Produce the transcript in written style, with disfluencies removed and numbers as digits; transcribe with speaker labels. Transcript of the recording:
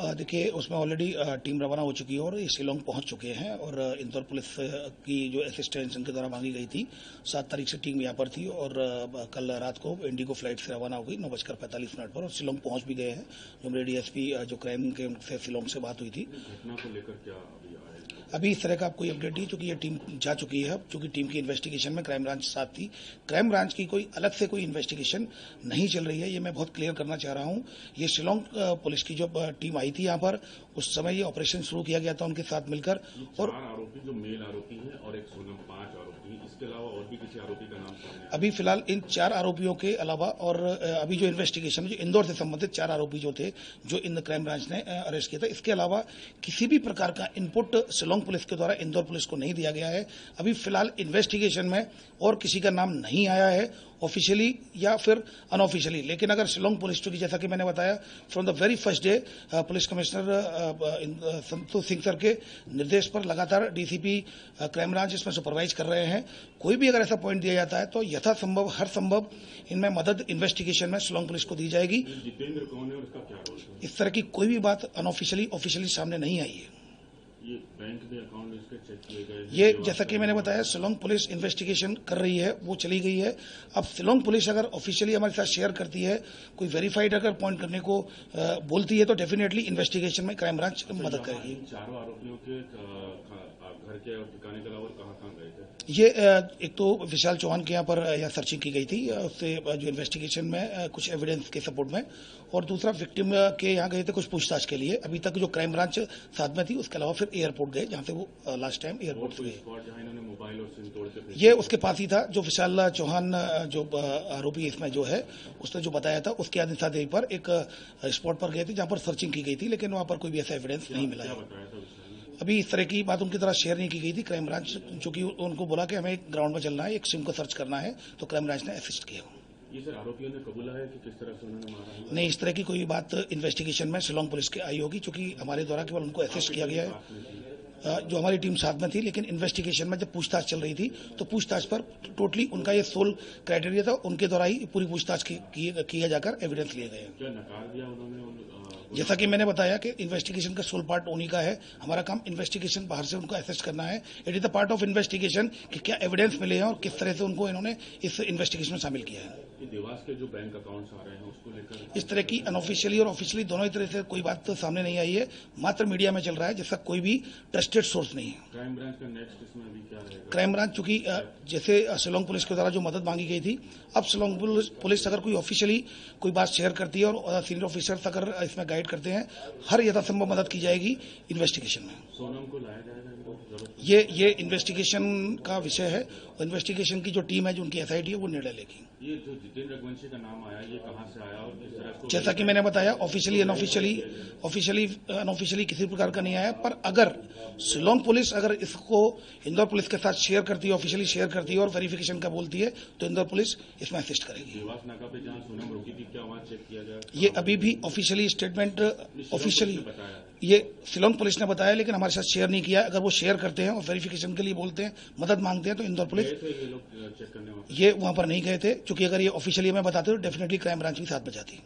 Speaker 1: देखिए, उसमें already team रवाना हो चुकी है और ये शिलोंग पहुंच चुके हैं और इंदौर पुलिस की जो असिस्टेंस उनके द्वारा मांगी गई थी 7 तारीख से टीम यहाँ पर थी और कल रात को इंडिगो फ्लाइट से रवाना हो गई 9:45 पर और शिलोंग पहुंच भी गए हैं। जो मेरे डीएसपी जो क्राइम के उनसे शिलोंग से बात हुई थी।
Speaker 2: घटना को लेकर क्या
Speaker 1: अभी इस तरह का कोई अपडेट नहीं, क्योंकि ये टीम जा चुकी है। चूंकि टीम की इन्वेस्टिगेशन में क्राइम ब्रांच साथ थी, क्राइम ब्रांच की कोई अलग से कोई इन्वेस्टिगेशन नहीं चल रही है, ये मैं बहुत क्लियर करना चाह रहा हूं। ये शिलोंग पुलिस की जो टीम आई थी यहाँ पर, उस समय ये ऑपरेशन शुरू किया गया था उनके साथ मिलकर। और
Speaker 2: आरोपी जो मेल आरोपी है और एक सोनम 5 आरोपी, इसके अलावा और भी किसी आरोपी का नाम सामने?
Speaker 1: अभी फिलहाल इन 4 आरोपियों के अलावा और अभी जो इन्वेस्टिगेशन जो इंदौर से संबंधित 4 आरोपी जो थे, जो इन क्राइम ब्रांच ने अरेस्ट किया था, इसके अलावा किसी भी प्रकार का इनपुट शिलोंग पुलिस के द्वारा इंदौर पुलिस को नहीं दिया गया है। अभी फिलहाल इन्वेस्टिगेशन में और किसी का नाम नहीं आया है, ऑफिशियली या फिर अनऑफिशियली। लेकिन अगर शिलोंग पुलिस, चूंकि जैसा कि मैंने बताया, from the very first day police commissioner Santosh Singh sir के निर्देश पर लगातार डीसीपी क्राइम ब्रांच इसमें सुपरवाइज कर रहे हैं। कोई भी अगर ऐसा पॉइंट दिया जाता है तो यथासंभव हर संभव इनमें मदद इन्वेस्टिगेशन में शिलोंग पुलिस को दी जाएगी।
Speaker 2: जितेंद्र कौन है और उसका क्या रोल है?
Speaker 1: इस तरह की कोई भी बात अनऑफिशियली ऑफिशियली सामने नहीं आई है।
Speaker 2: ये बैंक के अकाउंट इसके चेक किए गए?
Speaker 1: ये जैसा कि मैंने बताया, शिलोंग पुलिस इन्वेस्टिगेशन कर रही है, वो चली गई है। अब शिलोंग पुलिस अगर ऑफिशियली हमारे साथ शेयर करती है, कोई वेरीफाइड अगर पॉइंट करने को बोलती है, तो डेफिनेटली इन्वेस्टिगेशन में क्राइम ब्रांच मदद करेगी।
Speaker 2: चारों आरोपियों के घर के और ठिकाने के अलावा कहां गए थे?
Speaker 1: ये एक तो विशाल चौहान के यहाँ पर यहाँ सर्चिंग की गई थी, उससे जो इन्वेस्टिगेशन में कुछ एविडेंस के सपोर्ट में, और दूसरा विक्टिम के यहाँ गए थे कुछ पूछताछ के लिए। अभी तक जो क्राइम ब्रांच साथ में थी, उसके अलावा फिर एयरपोर्ट गए, जहाँ से वो लास्ट टाइम एयरपोर्ट से गए।
Speaker 2: मोबाइल और सिम तोड़ के
Speaker 1: ये उसके पास ही था। जो विशाल चौहान जो आरोपी इसमें जो है, उसने जो बताया था, उसके आदेशादेश पर एक स्पॉट पर गए थे जहाँ पर सर्चिंग की गई थी, लेकिन वहाँ पर कोई भी ऐसा एविडेंस नहीं मिला है। अभी इस तरह की बात उनकी तरह शेयर नहीं की गई थी। क्राइम ब्रांच चूंकि उनको बोला कि हमें एक ग्राउंड में चलना है, एक सिम को सर्च करना है, तो क्राइम ब्रांच ने असिस्ट किया।
Speaker 2: ये सर आरोपियों ने कबूला है कि किस तरह से उन्होंने मारा?
Speaker 1: नहीं, इस तरह की कोई बात इन्वेस्टिगेशन में शिलोंग पुलिस की आई होगी, क्योंकि हमारे द्वारा केवल उनको असिस्ट किया गया है। जो हमारी टीम साथ में थी, लेकिन इन्वेस्टिगेशन में जब पूछताछ चल रही थी, तो पूछताछ पर टोटली उनका ये सोल क्राइटेरिया था, उनके द्वारा ही पूरी पूछताछ किया जाकर एविडेंस लिए गए।
Speaker 2: क्या नकार दिया उन्होंने?
Speaker 1: जैसा कि मैंने बताया कि इन्वेस्टिगेशन का सोल पार्ट उन्हीं का है। हमारा काम इन्वेस्टिगेशन बाहर से उनको असेस करना है। It is the part of investigation कि क्या एविडेंस मिले हैं और किस तरह से उनको इन्होंने इस इन्वेस्टिगेशन में शामिल किया है।
Speaker 2: देवास के जो बैंक अकाउंट्स आ रहे हैं, उसको लेकर
Speaker 1: इस तरह की अनऑफिशियली और ऑफिशियली दोनों ही तरह से कोई बात तो सामने नहीं आई है। मात्र मीडिया में चल रहा है, जिसका कोई भी ट्रस्टेड सोर्स नहीं है।
Speaker 2: क्राइम ब्रांच का नेक्स्ट इसमें अभी क्या रहेगा?
Speaker 1: क्राइम ब्रांच चूंकि जैसे शिलोंग पुलिस के द्वारा जो मदद मांगी गई थी, अब शिलोंग पुलिस अगर कोई ऑफिशियली कोई बात शेयर करती है और सीनियर ऑफिसर्स अगर इसमें गाइड करते हैं, हर यथासंभव मदद की जाएगी इन्वेस्टिगेशन में।
Speaker 2: सोनम को लाया जाएगा?
Speaker 1: ये इन्वेस्टिगेशन का विषय है और इन्वेस्टिगेशन की जो टीम है, जो उनकी एसआईटी है, वो निर्णय लेगी।
Speaker 2: ये जो जितेंद्र रघुवंशी का नाम आया, ये कहां से आया और किस तरह?
Speaker 1: जैसा कि मैंने बताया, ऑफिशियली अनऑफिशियली किसी प्रकार का नहीं आया, पर अगर शिलोंग पुलिस अगर इसको इंदौर पुलिस के साथ शेयर करती है, ऑफिशियली शेयर करती है और वेरिफिकेशन का बोलती है, तो इंदौर पुलिस इसमें असिस्ट करेगी।
Speaker 2: देवास नाका पे जहां सोनम रुकी थी, क्या वहां चेक किया जाए?
Speaker 1: ये अभी भी ऑफिशियली स्टेटमेंट ऑफिशियली ये शिलोंग पुलिस ने बताया, लेकिन हमारे साथ शेयर नहीं किया। अगर वो शेयर करते हैं और वेरिफिकेशन के लिए बोलते हैं, मदद मांगते हैं, तो इंदौर पुलिस ये वहां पर नहीं गए थे। क्योंकि अगर ये ऑफिशियली हमें बताते तो डेफिनेटली क्राइम ब्रांच भी साथ बचाती।